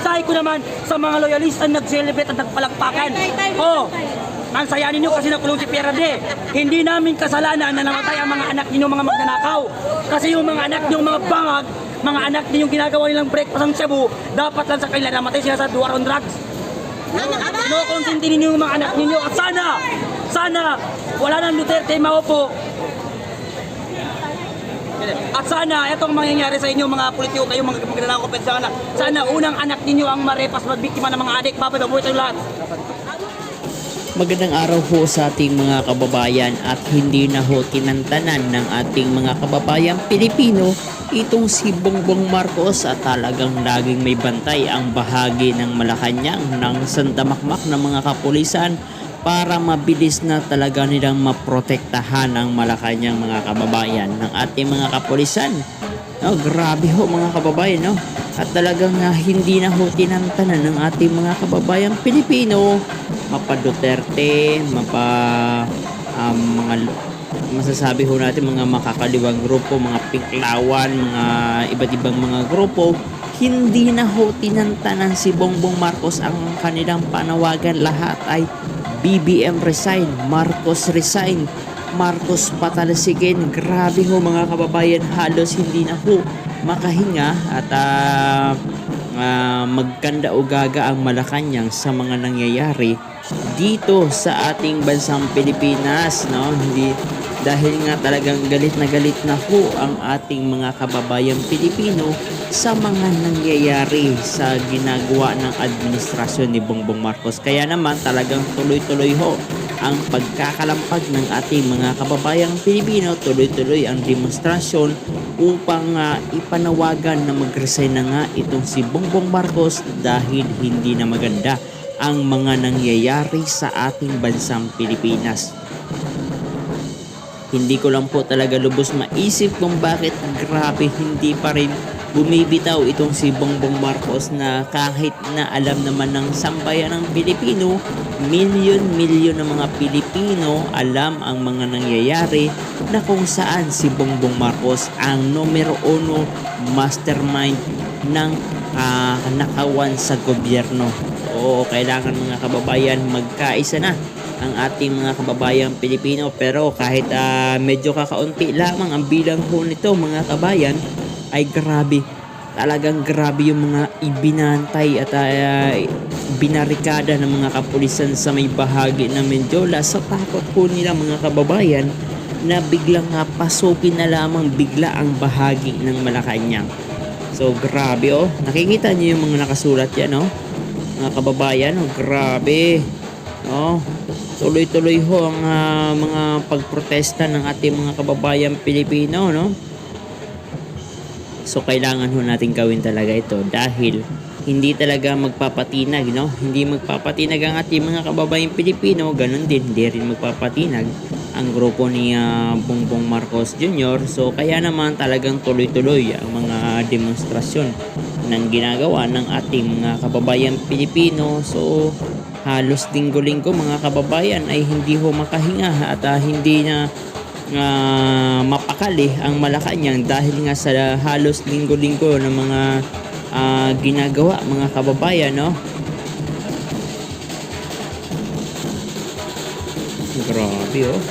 mensahe ko naman sa mga loyalista na nag-celebrate at nagpalakpakan. Ang saya ninyo kasi nakulong si PRD. Hindi namin kasalanan na namatay ang mga anak ninyo mga magnanakaw. Kasi yung mga anak ninyo mga bangag, mga anak ninyo ginagawa nilang breakfast ang shabu, dapat lang sa kanila namatay sila sa war on drugs. No, konsinti ninyo yung mga anak ninyo. At sana, wala nang Duterte maupo. At sana, itong mangyayari sa inyo mga politiko, kayo mga magnanakaw, sana unang anak ninyo ang marepas magbiktima ng mga adik. Papababuhay tayo lahat. Magandang araw po sa ating mga kababayan at hindi na ho tinantanan ng ating mga kababayang Pilipino itong si Bongbong Marcos at talagang laging may bantay ang bahagi ng Malacanang ng sandamakmak ng mga kapulisan para mabilis na talaga nilang maprotektahan ang Malacanang mga kababayan ng ating mga kapulisan. No, grabe ho mga kababayan, no? At talagang hindi na ho tinantanan ng ating mga kababayang Pilipino, mapa Duterte, mga masasabi ho natin mga makakaliwang grupo, mga pinklawan, mga iba't ibang mga grupo, hindi na ho tinantanan si Bongbong Marcos. Ang kanilang panawagan lahat ay BBM resign, Marcos resign, Marcos patalsikin. Grabe ho mga kababayan, halos hindi na ho makahinga at magkanda o gaga ang Malacanang sa mga nangyayari dito sa ating bansang Pilipinas, no? Hindi dahil nga talagang galit na ho ang ating mga kababayang Pilipino sa mga nangyayari sa ginagawa ng administrasyon ni Bongbong Marcos. Kaya naman talagang tuloy-tuloy ho ang pagkakalampag ng ating mga kababayang Pilipino, tuloy-tuloy ang demonstrasyon upang ipanawagan na mag-resign na nga itong si Bongbong Marcos dahil hindi na maganda ang mga nangyayari sa ating bansang Pilipinas. Hindi ko lang po talaga lubos maisip kung bakit grabe hindi pa rin bumibitaw itong si Bongbong Marcos na kahit na alam naman ng sambayan ng Pilipino, milyon-milyon ng mga Pilipino alam ang mga nangyayari na kung saan si Bongbong Marcos ang numero 1 mastermind ng nakawan sa gobyerno. Oo, kailangan mga kababayan magkaisa na ang ating mga kababayang Pilipino, pero kahit medyo kakaunti lamang ang bilang ho nito mga kabayan, ay grabe, talagang grabe yung mga ibinantay at binarikada ng mga kapulisan sa may bahagi ng Menjola sa takot po nila mga kababayan na biglang pasukin na lamang bigla ang bahagi ng Malacanang. So grabe, oh, nakikita niyo yung mga nakasulat yan, oh, mga kababayan, oh, grabe, oh, tuloy-tuloy ho ang mga pagprotesta ng ating mga kababayang Pilipino, no? So kailangan ho natin gawin talaga ito dahil hindi talaga magpapatinag, no? Hindi magpapatinag ang ating mga kababayang Pilipino, ganun din hindi rin magpapatinag ang grupo ni Bongbong Marcos Jr. So kaya naman talagang tuloy-tuloy ang mga demonstrasyon ng ginagawa ng ating mga kababayang Pilipino. So halos linggo-linggo mga kababayan ay hindi ho makahinga at hindi na mapakali ang Malacanang dahil nga sa halos linggo-linggo ng mga ginagawa mga kababayan, no? Grabe, oh.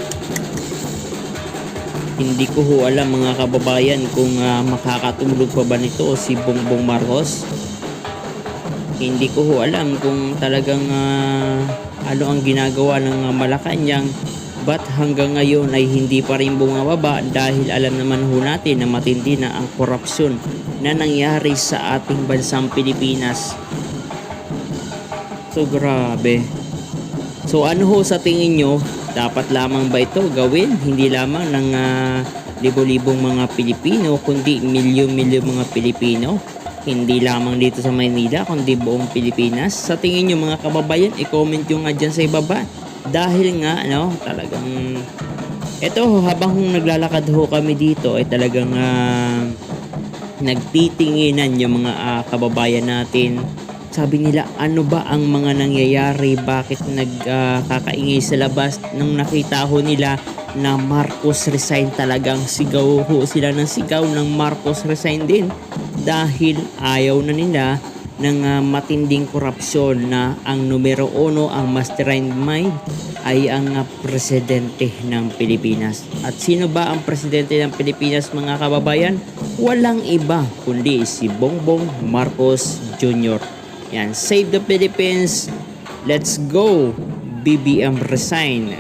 Hindi ko ho alam mga kababayan kung makakatulog pa ba nito si Bongbong Marcos. Hindi ko ho alam kung talagang ano ang ginagawa ng Malacanang. But hanggang ngayon ay hindi pa rin bumababa dahil alam naman ho natin na matindi na ang korupsyon na nangyari sa ating bansang Pilipinas. So grabe. So ano ho sa tingin nyo? Dapat lamang ba ito gawin? Hindi lamang ng libo-libong mga Pilipino kundi milyon-milyon mga Pilipino. Hindi lamang dito sa Maynila kundi buong Pilipinas. Sa tingin nyo mga kababayan, i-comment nyo nga dyan sa ibaba. Dahil nga, no, talagang ito, habang naglalakad ho kami dito ay talagang nagtitinginan yung mga kababayan natin. Sabi nila, ano ba ang mga nangyayari? Bakit nagkakaingay sa labas? Nung nakita ho nila na Marcos resign, talagang sigaw ho sila ng sigaw ng Marcos resign din. Dahil ayaw na nila ng matinding korupsyon na ang numero uno, ang mastermind ay ang presidente ng Pilipinas. At sino ba ang presidente ng Pilipinas, mga kababayan? Walang iba kundi si Bongbong Marcos Jr. Yan, save the Philippines. Let's go. BBM resign.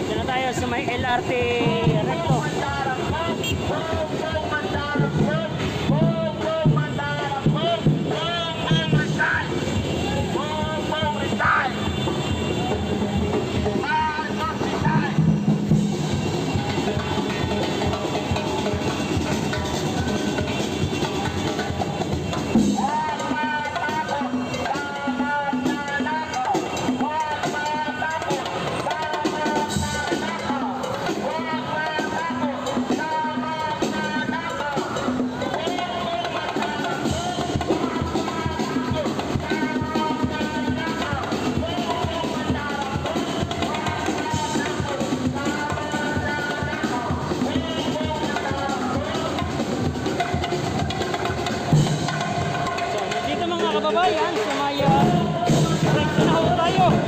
Diyan na tayo sa may LRT recto. So, dito mga kababayan, sa may recto na ho tayo.